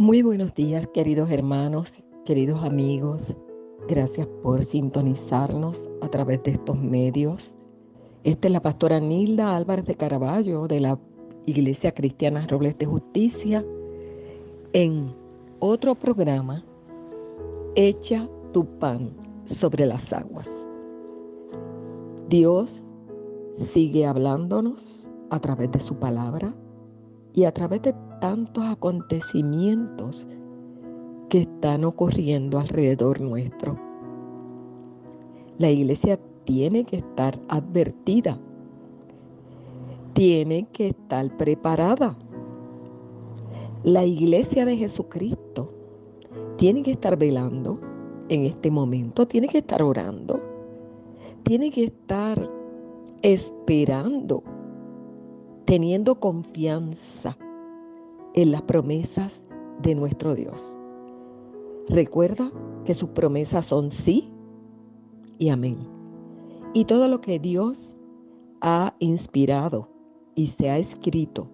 Muy buenos días, queridos hermanos, queridos amigos. Gracias por sintonizarnos a través de estos medios. Esta es la pastora Nilda Álvarez de Caraballo de la Iglesia Cristiana Robles de Justicia en otro programa, Echa tu pan sobre las aguas. Dios sigue hablándonos a través de su palabra y a través de tantos acontecimientos que están ocurriendo alrededor nuestro. La iglesia tiene que estar advertida, tiene que estar preparada. La iglesia de Jesucristo tiene que estar velando en este momento, tiene que estar orando, tiene que estar esperando, teniendo confianza en las promesas de nuestro Dios. Recuerda que sus promesas son sí y amén. Y todo lo que Dios ha inspirado y se ha escrito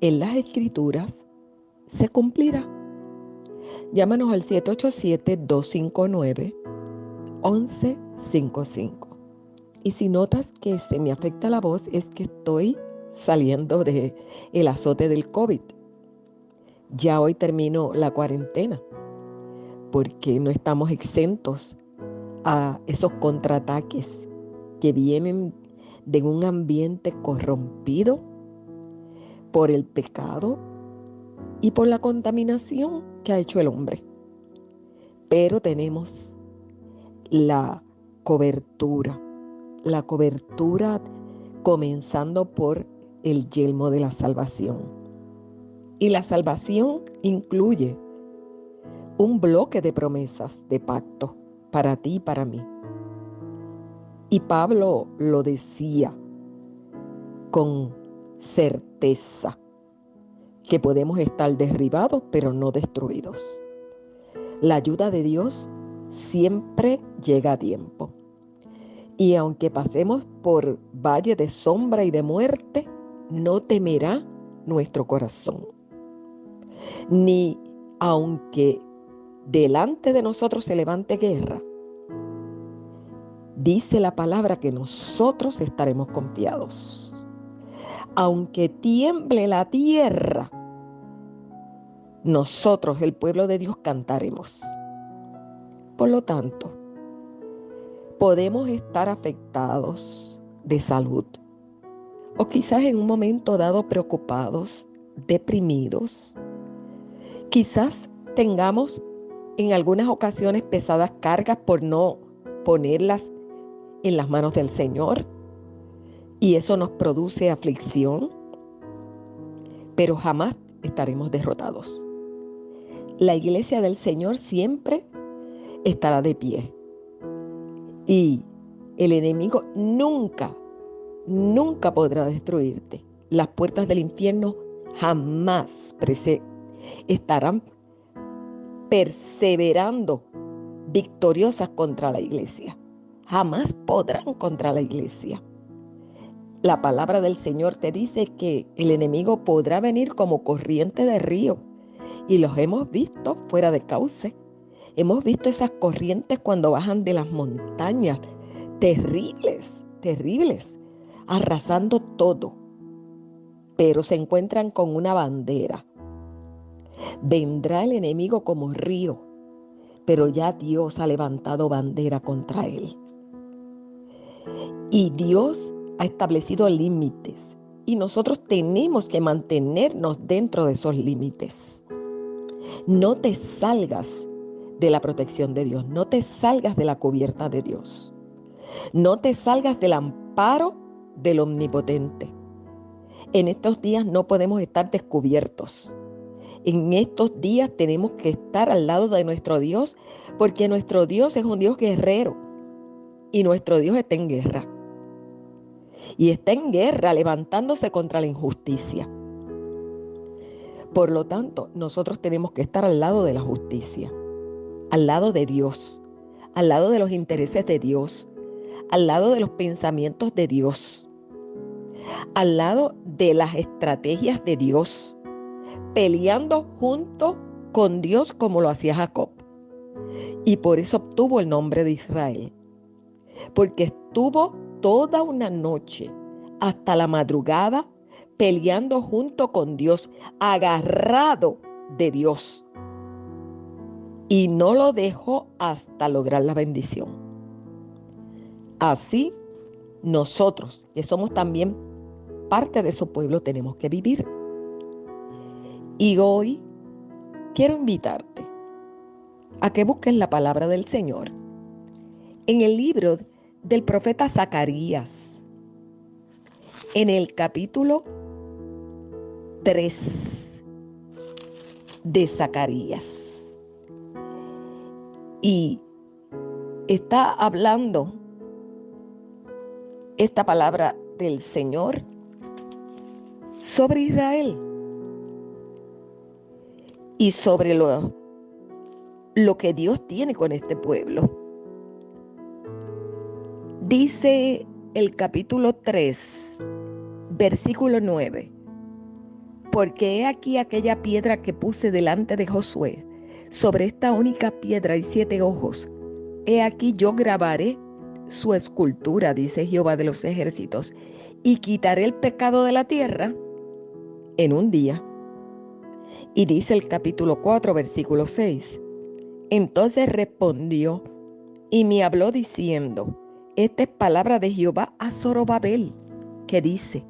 en las Escrituras se cumplirá. Llámanos al 787-259-1155. Y si notas que se me afecta la voz, es que estoy saliendo del azote del COVID. Ya hoy termino la cuarentena, porque no estamos exentos a esos contraataques que vienen de un ambiente corrompido por el pecado y por la contaminación que ha hecho el hombre. Pero tenemos la cobertura comenzando por el yelmo de la salvación. Y la salvación incluye un bloque de promesas de pacto para ti y para mí. Y Pablo lo decía con certeza, que podemos estar derribados pero no destruidos. La ayuda de Dios siempre llega a tiempo. Y aunque pasemos por valle de sombra y de muerte, no temerá nuestro corazón. Ni aunque delante de nosotros se levante guerra, dice la palabra que nosotros estaremos confiados. Aunque tiemble la tierra, nosotros, el pueblo de Dios, cantaremos. Por lo tanto, podemos estar afectados de salud o quizás en un momento dado preocupados, deprimidos. Quizás tengamos en algunas ocasiones pesadas cargas por no ponerlas en las manos del Señor, y eso nos produce aflicción, pero jamás estaremos derrotados. La iglesia del Señor siempre estará de pie, y el enemigo nunca podrá destruirte. Las puertas del infierno jamás estarán perseverando victoriosas contra la iglesia. Jamás podrán contra la iglesia. La palabra del Señor te dice que el enemigo podrá venir como corriente de río, y los hemos visto fuera de cauce. Hemos visto esas corrientes cuando bajan de las montañas, terribles, arrasando todo, pero se encuentran con una bandera. Vendrá el enemigo como río, pero ya Dios ha levantado bandera contra él. Y Dios ha establecido límites, y nosotros tenemos que mantenernos dentro de esos límites. No te salgas de la protección de Dios, no te salgas de la cubierta de Dios, no te salgas del amparo del Omnipotente. En estos días no podemos estar descubiertos. En estos días tenemos que estar al lado de nuestro Dios, porque nuestro Dios es un Dios guerrero y nuestro Dios está en guerra. Y está en guerra levantándose contra la injusticia. Por lo tanto, nosotros tenemos que estar al lado de la justicia, al lado de Dios, al lado de los intereses de Dios, al lado de los pensamientos de Dios, al lado de las estrategias de Dios, peleando junto con Dios como lo hacía Jacob. Y por eso obtuvo el nombre de Israel. Porque estuvo toda una noche hasta la madrugada peleando junto con Dios, agarrado de Dios. Y no lo dejó hasta lograr la bendición. Así, nosotros, que somos también parte de su pueblo, tenemos que vivir. Y hoy quiero invitarte a que busques la palabra del Señor en el libro del profeta Zacarías, en el capítulo 3 de Zacarías. Y está hablando esta palabra del Señor sobre Israel y sobre lo que Dios tiene con este pueblo. Dice el capítulo 3, versículo 9: porque he aquí aquella piedra que puse delante de Josué, sobre esta única piedra hay 7 ojos. He aquí yo grabaré su escultura, dice Jehová de los ejércitos, y quitaré el pecado de la tierra en un día. Y dice el capítulo 4, versículo 6: entonces respondió y me habló diciendo: esta es palabra de Jehová a Zorobabel, que dice: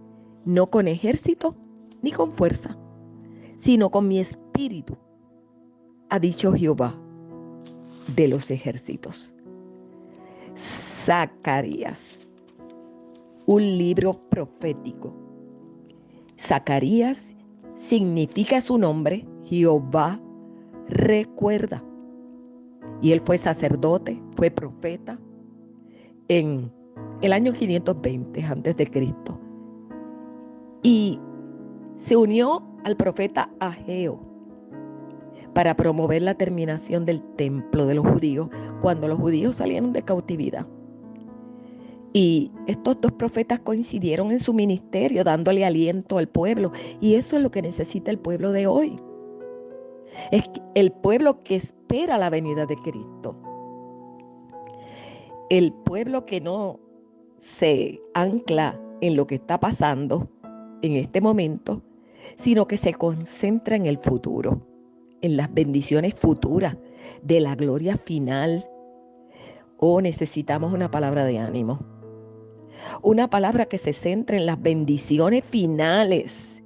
no con ejército ni con fuerza, sino con mi espíritu, ha dicho Jehová de los ejércitos. Zacarías, un libro profético. Zacarías significa su nombre, Jehová recuerda. Y él fue sacerdote, fue profeta en el año 520 a.C. Y se unió al profeta Ageo para promover la terminación del templo de los judíos cuando los judíos salieron de cautividad. Y estos 2 profetas coincidieron en su ministerio, dándole aliento al pueblo. Y eso es lo que necesita el pueblo de hoy. Es el pueblo que espera la venida de Cristo. El pueblo que no se ancla en lo que está pasando en este momento, sino que se concentra en el futuro, en las bendiciones futuras de la gloria final. Necesitamos una palabra de ánimo. Una palabra que se centre en las bendiciones finales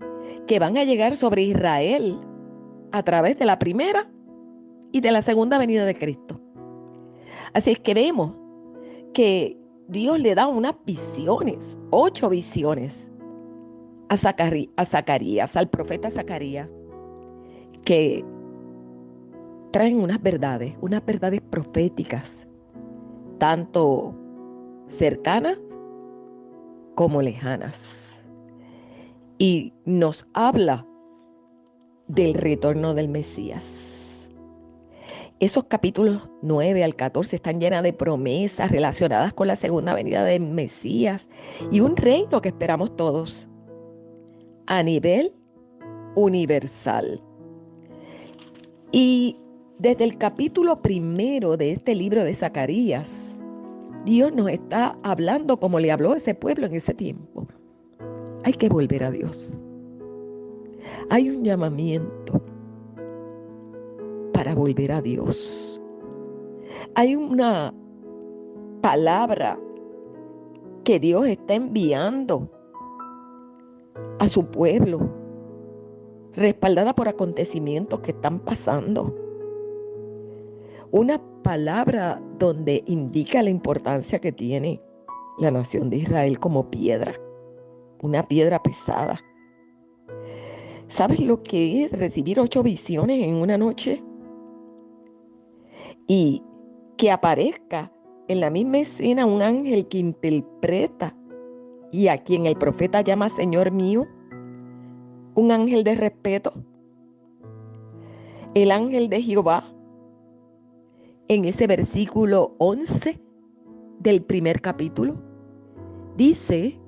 que van a llegar sobre Israel a través de la primera y de la segunda venida de Cristo. Así es que vemos que Dios le da unas visiones, 8 visiones a Zacarías, al profeta Zacarías, que traen unas verdades proféticas, tanto cercanas como lejanas. Y nos habla del retorno del Mesías. Esos capítulos 9 al 14 están llenos de promesas relacionadas con la segunda venida del Mesías y un reino que esperamos todos a nivel universal. Y desde el capítulo 1 de este libro de Zacarías, Dios nos está hablando como le habló a ese pueblo en ese tiempo. Hay que volver a Dios. Hay un llamamiento para volver a Dios. Hay una palabra que Dios está enviando a su pueblo, respaldada por acontecimientos que están pasando. Una palabra donde indica la importancia que tiene la nación de Israel como piedra, una piedra pesada. ¿Sabes lo que es recibir 8 visiones en una noche? Y que aparezca en la misma escena un ángel que interpreta y a quien el profeta llama Señor mío, un ángel de respeto, el ángel de Jehová. En ese versículo 11 del primer capítulo, dice,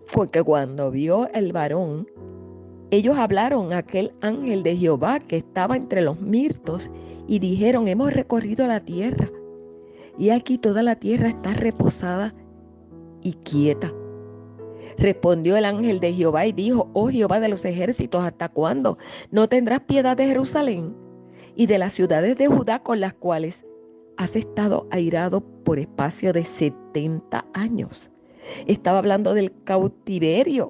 fue que cuando vio el varón Ellos hablaron a aquel ángel de Jehová que estaba entre los mirtos y dijeron: hemos recorrido la tierra y aquí toda la tierra está reposada y quieta. Respondió el ángel de Jehová y dijo: oh Jehová de los ejércitos, ¿hasta cuándo no tendrás piedad de Jerusalén y de las ciudades de Judá con las cuales has estado airado por espacio de 70 años? Estaba hablando del cautiverio.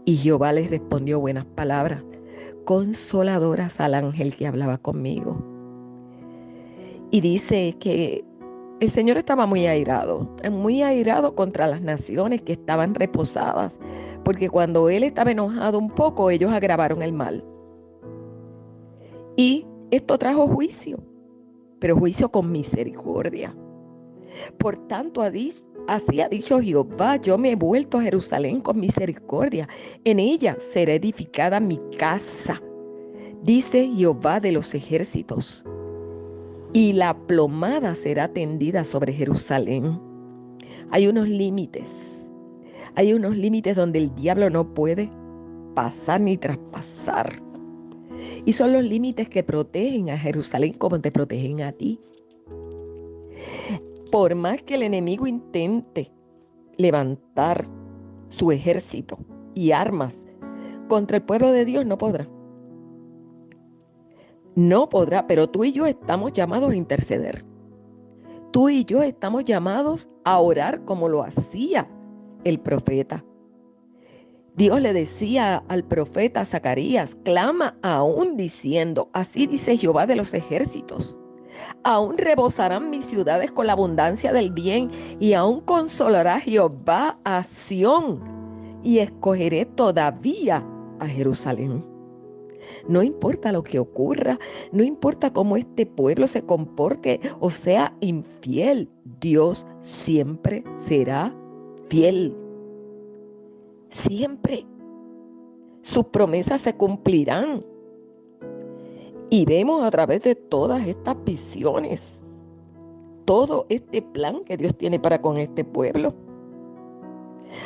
Y Jehová les respondió buenas palabras, consoladoras al ángel que hablaba conmigo. Y dice que el Señor estaba muy airado contra las naciones que estaban reposadas, porque cuando Él estaba enojado un poco, ellos agravaron el mal. Y esto trajo juicio, pero juicio con misericordia. Por tanto, así ha dicho Jehová: yo me he vuelto a Jerusalén con misericordia, en ella será edificada mi casa, dice Jehová de los ejércitos, y la plomada será tendida sobre Jerusalén. Hay unos límites donde el diablo no puede pasar ni traspasar. Y son los límites que protegen a Jerusalén como te protegen a ti. Por más que el enemigo intente levantar su ejército y armas contra el pueblo de Dios, no podrá. No podrá, pero tú y yo estamos llamados a interceder. Tú y yo estamos llamados a orar como lo hacía el profeta. Dios le decía al profeta Zacarías: clama aún diciendo: así dice Jehová de los ejércitos. Aún rebosarán mis ciudades con la abundancia del bien, y aún consolará Jehová a Sión, y escogeré todavía a Jerusalén. No importa lo que ocurra, no importa cómo este pueblo se comporte o sea infiel, Dios siempre será fiel. Siempre. Sus promesas se cumplirán. Y vemos a través de todas estas visiones todo este plan que Dios tiene para con este pueblo.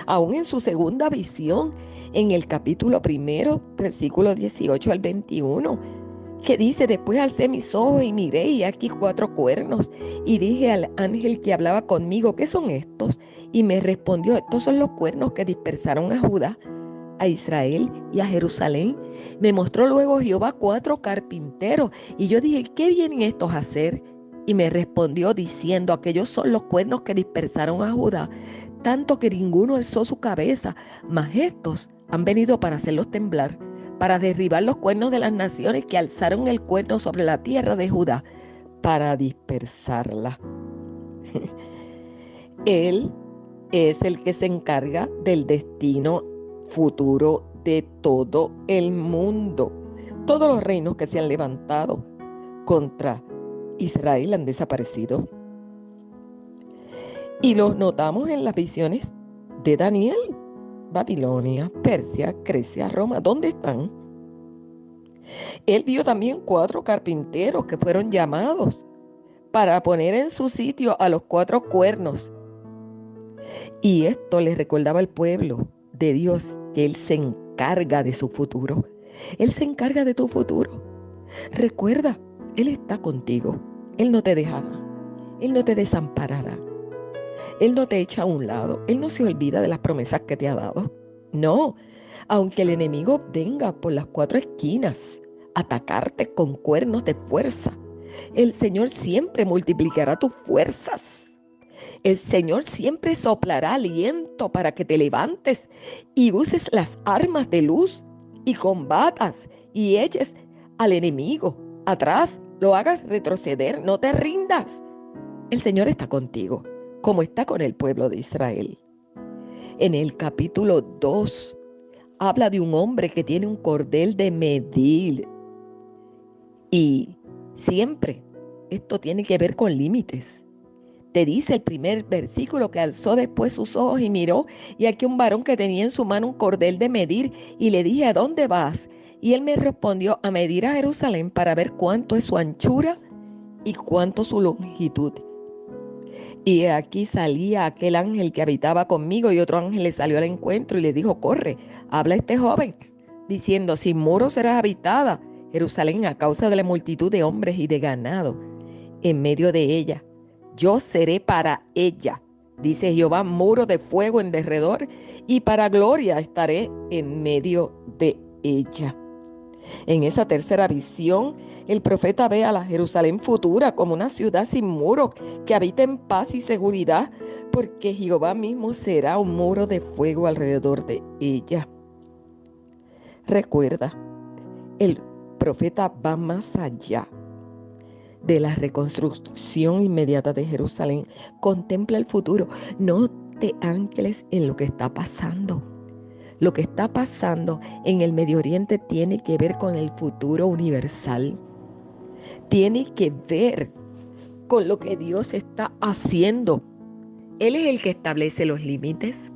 Aún en su segunda visión, en el capítulo 1, versículos 18 al 21, que dice: después alcé mis ojos y miré, y aquí 4 cuernos. Y dije al ángel que hablaba conmigo: ¿qué son estos? Y me respondió: estos son los cuernos que dispersaron a Judá, a Israel y a Jerusalén. Me mostró luego Jehová 4 carpinteros, y yo dije: ¿qué vienen estos a hacer? Y me respondió diciendo: aquellos son los cuernos que dispersaron a Judá, tanto que ninguno alzó su cabeza, mas estos han venido para hacerlos temblar, para derribar los cuernos de las naciones que alzaron el cuerno sobre la tierra de Judá, para dispersarla. Él es el que se encarga del destino futuro de todo el mundo. Todos los reinos que se han levantado contra Israel han desaparecido. Y los notamos en las visiones de Daniel. Babilonia, Persia, Grecia, Roma, ¿dónde están? Él vio también 4 carpinteros que fueron llamados para poner en su sitio a los 4 cuernos. Y esto les recordaba al pueblo de Dios que Él se encarga de su futuro. Él se encarga de tu futuro. Recuerda, Él está contigo. Él no te dejará. Él no te desamparará. Él no te echa a un lado. Él no se olvida de las promesas que te ha dado. No, aunque el enemigo venga por las 4 esquinas a atacarte con cuernos de fuerza, el Señor siempre multiplicará tus fuerzas. El Señor siempre soplará aliento para que te levantes y uses las armas de luz y combatas y eches al enemigo atrás, lo hagas retroceder, no te rindas. El Señor está contigo, como está con el pueblo de Israel. En el capítulo 2 habla de un hombre que tiene un cordel de medir. Y siempre esto tiene que ver con límites. Te dice el primer versículo que alzó después sus ojos y miró, y aquí un varón que tenía en su mano un cordel de medir, y le dije: ¿a dónde vas? Y él me respondió: a medir a Jerusalén para ver cuánto es su anchura y cuánto su longitud. Y aquí salía aquel ángel que habitaba conmigo, y otro ángel le salió al encuentro y le dijo: corre, habla a este joven, diciendo: sin muros serás habitada Jerusalén a causa de la multitud de hombres y de ganado en medio de ella. Yo seré para ella, dice Jehová, muro de fuego en derredor, y para gloria estaré en medio de ella. En esa tercera visión, el profeta ve a la Jerusalén futura como una ciudad sin muros, que habita en paz y seguridad, porque Jehová mismo será un muro de fuego alrededor de ella. Recuerda, el profeta va más allá de la reconstrucción inmediata de Jerusalén. Contempla el futuro. No te ancles en lo que está pasando. Lo que está pasando en el Medio Oriente tiene que ver con el futuro universal. Tiene que ver con lo que Dios está haciendo. Él es el que establece los límites.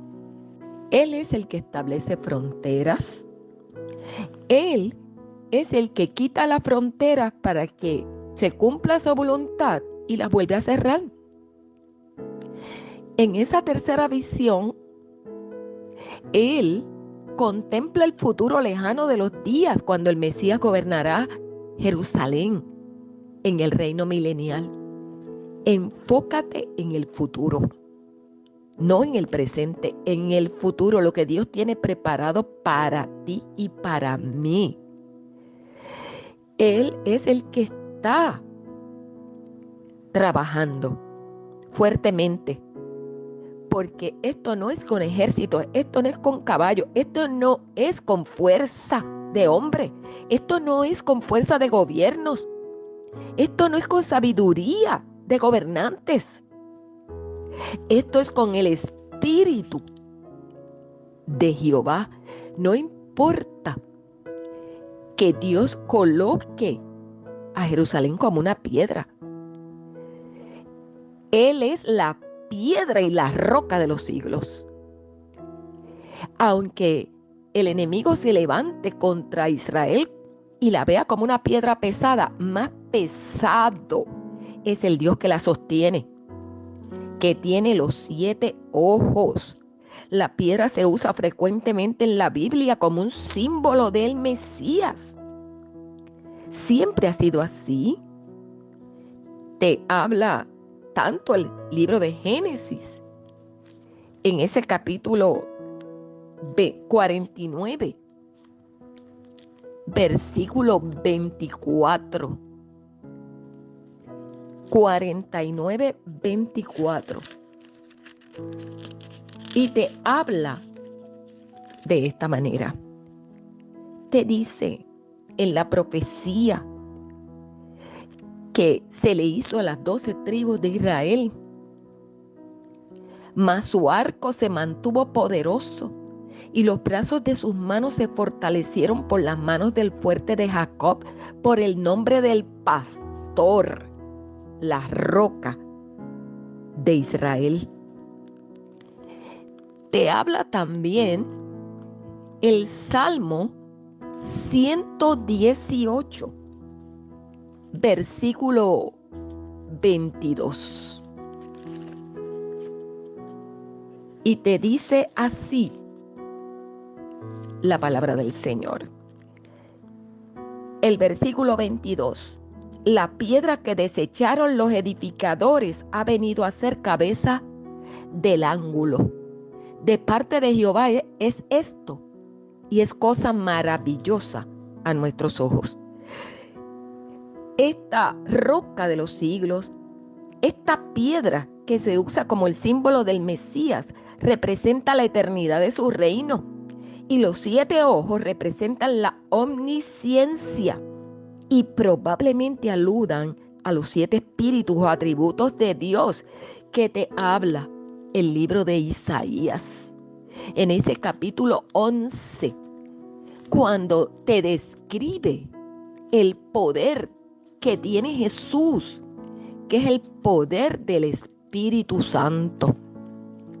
Él es el que establece fronteras. Él es el que quita las fronteras para que se cumpla su voluntad y las vuelve a cerrar. En esa tercera visión, Él contempla el futuro lejano de los días cuando el Mesías gobernará Jerusalén en el reino milenial. Enfócate en el futuro, no en el presente, en el futuro, lo que Dios tiene preparado para ti y para mí. Él es el que está trabajando fuertemente, porque esto no es con ejército, esto no es con caballo, esto no es con fuerza de hombre, esto no es con fuerza de gobiernos, esto no es con sabiduría de gobernantes, esto es con el Espíritu de Jehová. No importa que Dios coloque a Jerusalén como una piedra. Él es la piedra y la roca de los siglos. Aunque el enemigo se levante contra Israel y la vea como una piedra pesada, más pesado es el Dios que la sostiene, que tiene los 7 ojos. La piedra se usa frecuentemente en la Biblia como un símbolo del Mesías. Siempre ha sido así. Te habla tanto el libro de Génesis, en ese capítulo 49, versículo 24. 49, 24. Y te habla de esta manera. Te dice en la profecía que se le hizo a las 12 tribus de Israel, mas su arco se mantuvo poderoso y los brazos de sus manos se fortalecieron por las manos del fuerte de Jacob, por el nombre del pastor, la roca de Israel. Te habla también el Salmo 118, versículo 22. Y te dice así la palabra del Señor. El versículo 22. La piedra que desecharon los edificadores ha venido a ser cabeza del ángulo. De parte de Jehová es esto, y es cosa maravillosa a nuestros ojos. Esta roca de los siglos, esta piedra que se usa como el símbolo del Mesías, representa la eternidad de su reino, y los 7 ojos representan la omnisciencia y probablemente aludan a los 7 espíritus o atributos de Dios que te habla el libro de Isaías. En ese capítulo 11, cuando te describe el poder que tiene Jesús, que es el poder del Espíritu Santo.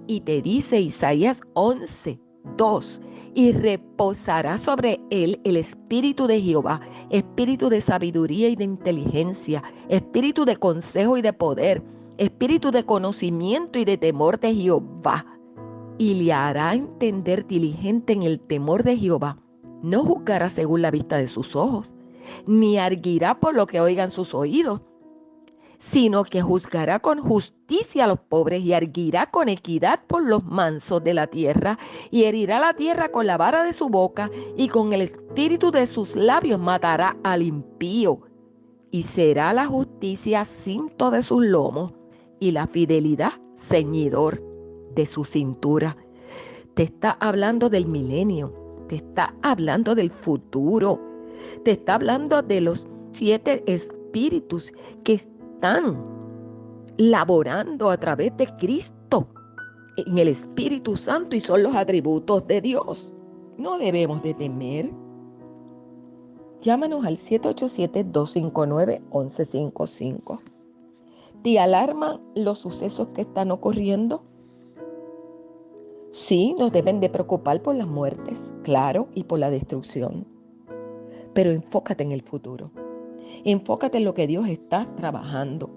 Y te dice Isaías 11, 2, y reposará sobre él el Espíritu de Jehová, espíritu de sabiduría y de inteligencia, espíritu de consejo y de poder, espíritu de conocimiento y de temor de Jehová, y le hará entender diligente en el temor de Jehová. No juzgará según la vista de sus ojos, ni arguirá por lo que oigan sus oídos, sino que juzgará con justicia a los pobres y arguirá con equidad por los mansos de la tierra, y herirá la tierra con la vara de su boca, y con el espíritu de sus labios matará al impío. Y será la justicia cinto de sus lomos, y la fidelidad ceñidor de su cintura. Te está hablando del milenio, te está hablando del futuro, te está hablando de los 7 espíritus que están laborando a través de Cristo en el Espíritu Santo y son los atributos de Dios. No debemos de temer. Llámanos al 787-259-1155. ¿Te alarman los sucesos que están ocurriendo? Sí, nos deben de preocupar por las muertes, claro, y por la destrucción. Pero enfócate en el futuro. Enfócate en lo que Dios está trabajando,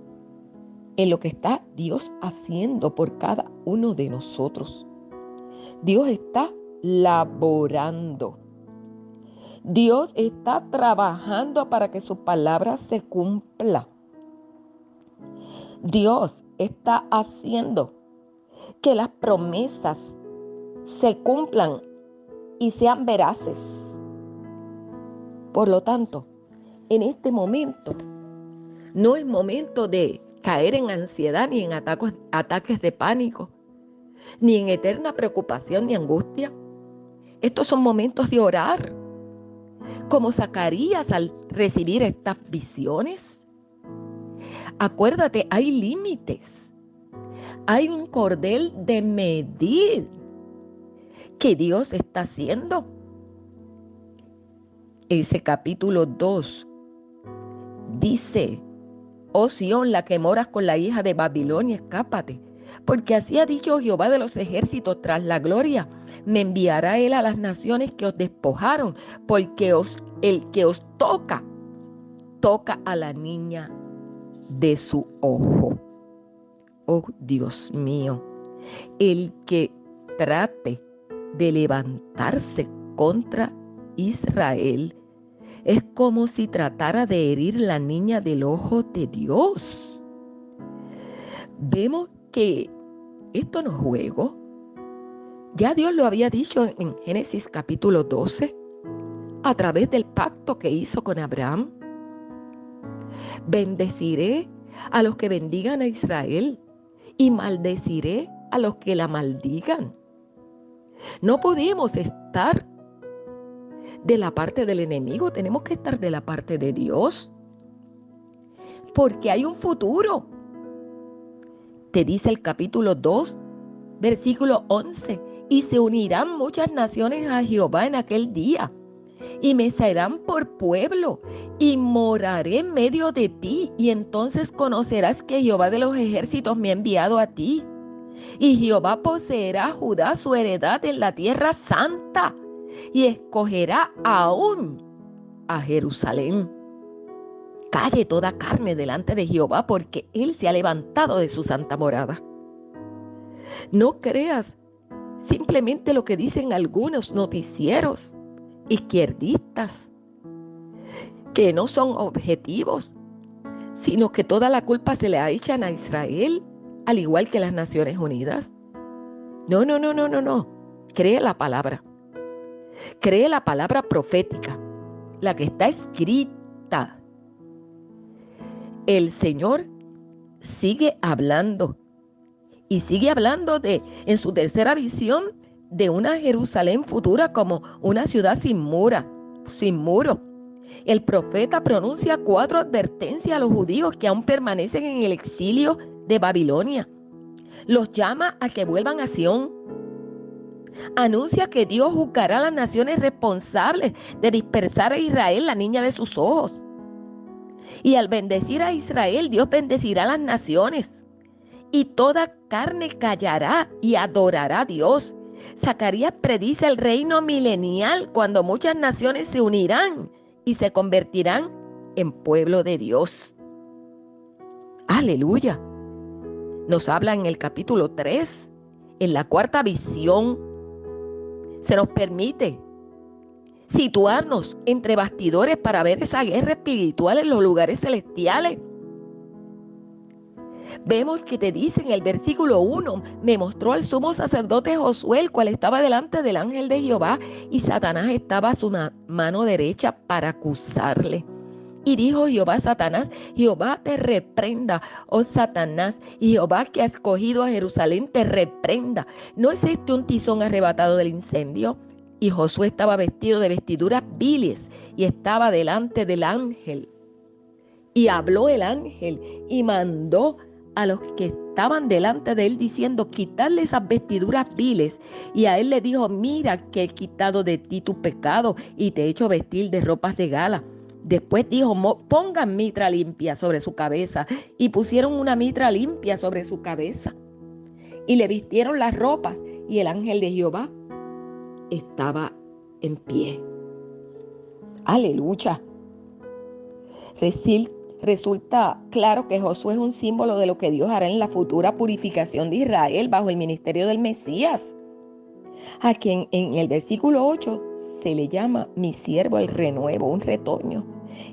en lo que está Dios haciendo por cada uno de nosotros. Dios está laborando. Dios está trabajando para que su palabra se cumpla. Dios está haciendo que las promesas se cumplan y sean veraces. Por lo tanto, en este momento no es momento de caer en ansiedad ni en ataques de pánico, ni en eterna preocupación ni angustia. Estos son momentos de orar, como Zacarías al recibir estas visiones. Acuérdate, hay límites, hay un cordel de medir que Dios está haciendo. Ese capítulo 2 dice: oh Sión, la que moras con la hija de Babilonia, escápate, porque así ha dicho Jehová de los ejércitos: tras la gloria me enviará él a las naciones que os despojaron, porque el que os toca a la niña de su ojo. Oh Dios mío, el que trate de levantarse contra Israel es como si tratara de herir la niña del ojo de Dios. Vemos que esto no es juego. Ya Dios lo había dicho en Génesis capítulo 12, a través del pacto que hizo con Abraham. Bendeciré a los que bendigan a Israel y maldeciré a los que la maldigan. No podemos estar de la parte del enemigo, tenemos que estar de la parte de Dios, porque hay un futuro. Te dice el capítulo 2, versículo 11, y se unirán muchas naciones a Jehová en aquel día, y me serán por pueblo, y moraré en medio de ti, y entonces conocerás que Jehová de los ejércitos me ha enviado a ti. Y Jehová poseerá a Judá su heredad en la tierra santa, y escogerá aún a Jerusalén. Calle toda carne delante de Jehová, porque Él se ha levantado de su santa morada. No creas simplemente lo que dicen algunos noticieros izquierdistas, que no son objetivos, sino que toda la culpa se le ha echan a Israel, al igual que las Naciones Unidas. No. Cree la palabra. Cree la palabra profética, la que está escrita. El Señor sigue hablando y sigue hablando en su tercera visión de una Jerusalén futura como una ciudad sin muro. El profeta pronuncia 4 advertencias a los judíos que aún permanecen en el exilio de Babilonia. Los llama a que vuelvan a Sión. Anuncia que Dios juzgará a las naciones responsables de dispersar a Israel, la niña de sus ojos. Y al bendecir a Israel, Dios bendecirá a las naciones. Y toda carne callará y adorará a Dios. Zacarías predice el reino milenial cuando muchas naciones se unirán y se convertirán en pueblo de Dios. Aleluya. nos habla en el capítulo 3, en la cuarta visión. Se nos permite situarnos entre bastidores para ver esa guerra espiritual en los lugares celestiales. Vemos que te dice en el versículo 1, me mostró al sumo sacerdote Josué, el cual estaba delante del ángel de Jehová, y Satanás estaba a su mano derecha para acusarle. Y dijo Jehová a Satanás, Jehová te reprenda, oh Satanás, y Jehová que ha escogido a Jerusalén te reprenda. ¿No es este un tizón arrebatado del incendio? Y Josué estaba vestido de vestiduras viles y estaba delante del ángel. Y habló el ángel y mandó a los que estaban delante de él diciendo, quitadle esas vestiduras viles. Y a él le dijo, mira que he quitado de ti tu pecado y te he hecho vestir de ropas de gala. Después dijo, pongan mitra limpia sobre su cabeza. Y pusieron una mitra limpia sobre su cabeza. Y le vistieron las ropas. Y el ángel de Jehová estaba en pie. Aleluya. Resulta claro que Josué es un símbolo de lo que Dios hará en la futura purificación de Israel bajo el ministerio del Mesías, a quien en el versículo 8 se le llama mi siervo el renuevo, un retoño.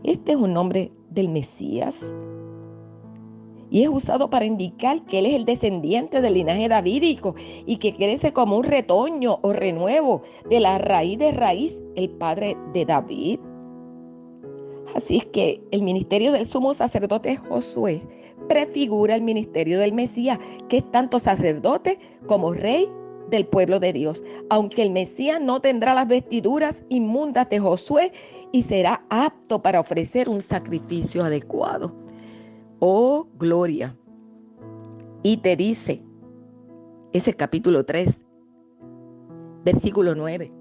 Este es un nombre del Mesías y es usado para indicar que él es el descendiente del linaje davídico y que crece como un retoño o renuevo de la raíz de raíz, el padre de David. Así es que el ministerio del sumo sacerdote Josué prefigura el ministerio del Mesías, que es tanto sacerdote como rey del pueblo de Dios. Aunque el Mesías no tendrá las vestiduras inmundas de Josué y será apto para ofrecer un sacrificio adecuado. ¡Oh, gloria! Y te dice ese capítulo 3, versículo 9.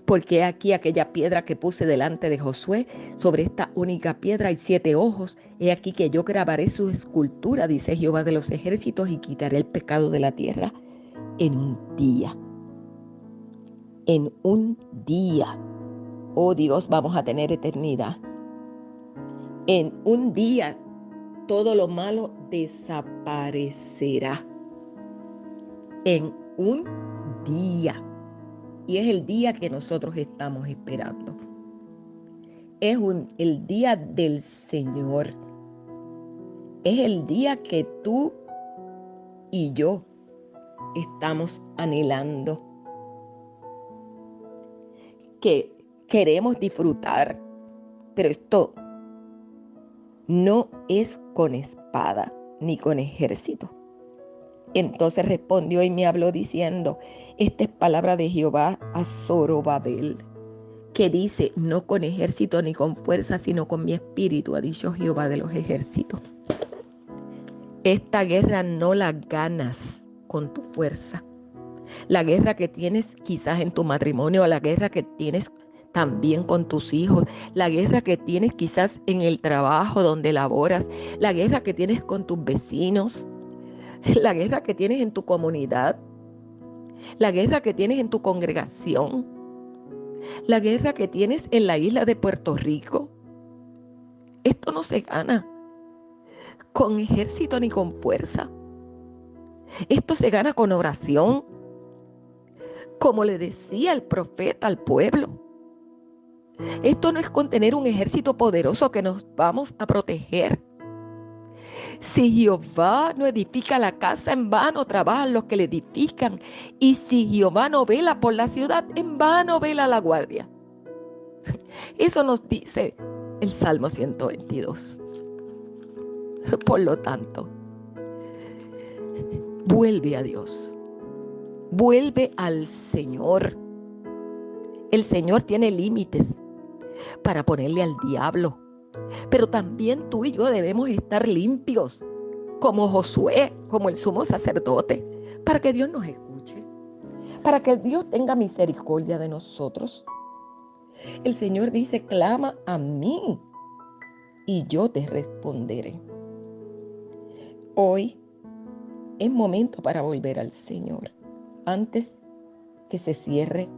Porque aquí aquella piedra que puse delante de Josué, sobre esta única piedra hay 7 ojos. He aquí que yo grabaré su escultura, dice Jehová de los ejércitos, y quitaré el pecado de la tierra en un día. En un día. Oh Dios, vamos a tener eternidad. En un día todo lo malo desaparecerá. En un día. Y es el día que nosotros estamos esperando. Es el día del Señor. Es el día que tú y yo estamos anhelando. Que queremos disfrutar. Pero esto no es con espada ni con ejército. Entonces respondió y me habló diciendo, esta es palabra de Jehová a Zorobabel, que dice, no con ejército ni con fuerza, sino con mi espíritu, ha dicho Jehová de los ejércitos. Esta guerra no la ganas con tu fuerza. La guerra que tienes quizás en tu matrimonio, la guerra que tienes también con tus hijos, la guerra que tienes quizás en el trabajo donde laboras, la guerra que tienes con tus vecinos, la guerra que tienes en tu comunidad, la guerra que tienes en tu congregación, la guerra que tienes en la isla de Puerto Rico. Esto no se gana con ejército ni con fuerza. Esto se gana con oración, como le decía el profeta al pueblo. Esto no es con tener un ejército poderoso que nos vamos a proteger. Si Jehová no edifica la casa, en vano trabajan los que le edifican. Y si Jehová no vela por la ciudad, en vano vela la guardia. Eso nos dice el Salmo 122. Por lo tanto, vuelve a Dios. Vuelve al Señor. El Señor tiene límites para ponerle al diablo. Pero también tú y yo debemos estar limpios, como Josué, como el sumo sacerdote, para que Dios nos escuche, para que Dios tenga misericordia de nosotros. El Señor dice, clama a mí y yo te responderé. Hoy es momento para volver al Señor, antes que se cierre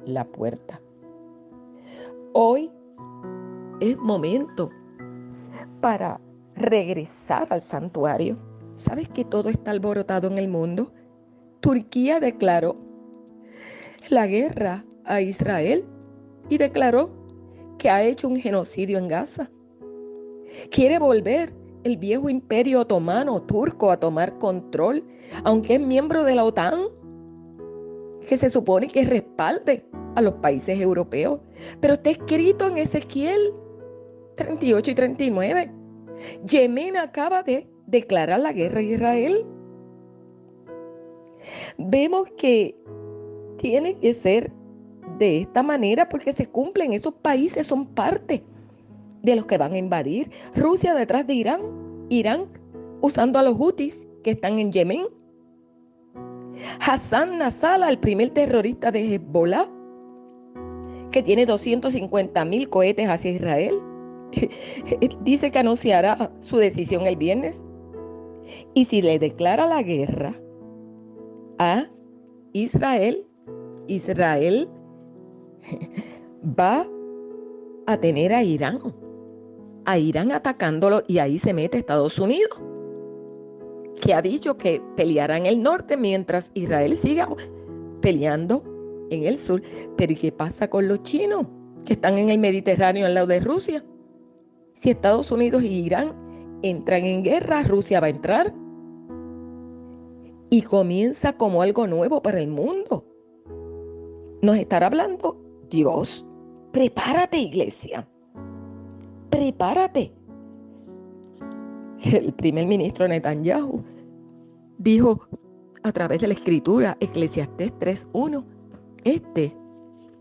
la puerta. Hoy es momento para regresar al santuario. ¿Sabes que todo está alborotado en el mundo? Turquía declaró la guerra a Israel y declaró que ha hecho un genocidio en Gaza. Quiere volver el viejo imperio otomano turco a tomar control, aunque es miembro de la OTAN, que se supone que respalde a los países europeos. Pero está escrito en Ezequiel 38 y 39. Yemen acaba de declarar la guerra a Israel. Vemos que tiene que ser de esta manera porque se cumplen. Esos países son parte de los que van a invadir. Rusia detrás de Irán. Irán usando a los hutis que están en Yemen. Hassan Nasrallah, el primer terrorista de Hezbollah, que tiene 250,000 cohetes hacia Israel. Dice que anunciará su decisión el viernes. Y si le declara la guerra a Israel, Israel va a tener a Irán atacándolo, y ahí se mete Estados Unidos, que ha dicho que peleará en el norte mientras Israel siga peleando en el sur. Pero ¿y qué pasa con los chinos que están en el Mediterráneo al lado de Rusia? Si Estados Unidos y Irán entran en guerra, Rusia va a entrar. Y comienza como algo nuevo para el mundo. Nos estará hablando Dios. Prepárate, iglesia. Prepárate. El primer ministro Netanyahu dijo a través de la escritura, Eclesiastés 3:1, este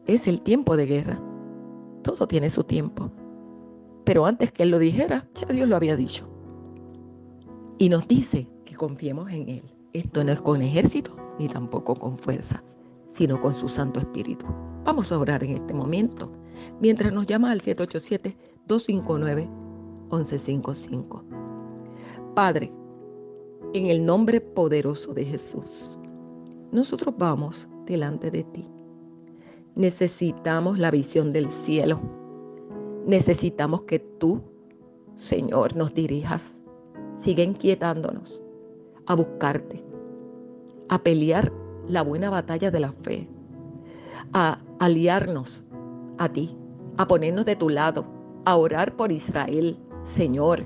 es el tiempo de guerra. Todo tiene su tiempo. Pero antes que él lo dijera, ya Dios lo había dicho. Y nos dice que confiemos en él. Esto no es con ejército ni tampoco con fuerza, sino con su Santo Espíritu. Vamos a orar en este momento, mientras nos llama al 787-259-1155. Padre, en el nombre poderoso de Jesús, nosotros vamos delante de ti. Necesitamos la visión del cielo. Necesitamos que tú, Señor, nos dirijas. Sigue inquietándonos a buscarte, a pelear la buena batalla de la fe, a aliarnos a ti, a ponernos de tu lado, a orar por Israel, Señor,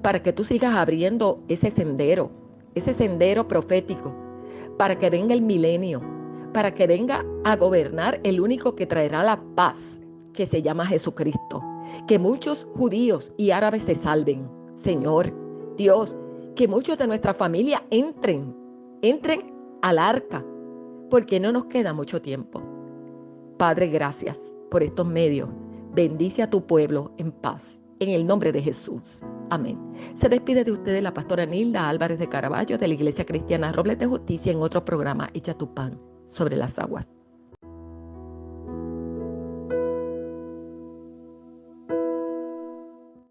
para que tú sigas abriendo ese sendero profético, para que venga el milenio, para que venga a gobernar el único que traerá la paz, que se llama Jesucristo. Que muchos judíos y árabes se salven, Señor, Dios, que muchos de nuestra familia entren al arca, porque no nos queda mucho tiempo. Padre, gracias por estos medios. Bendice a tu pueblo en paz, en el nombre de Jesús. Amén. Se despide de ustedes la pastora Nilda Álvarez de Caraballo, de la Iglesia Cristiana Robles de Justicia, en otro programa, Echa tu pan sobre las aguas.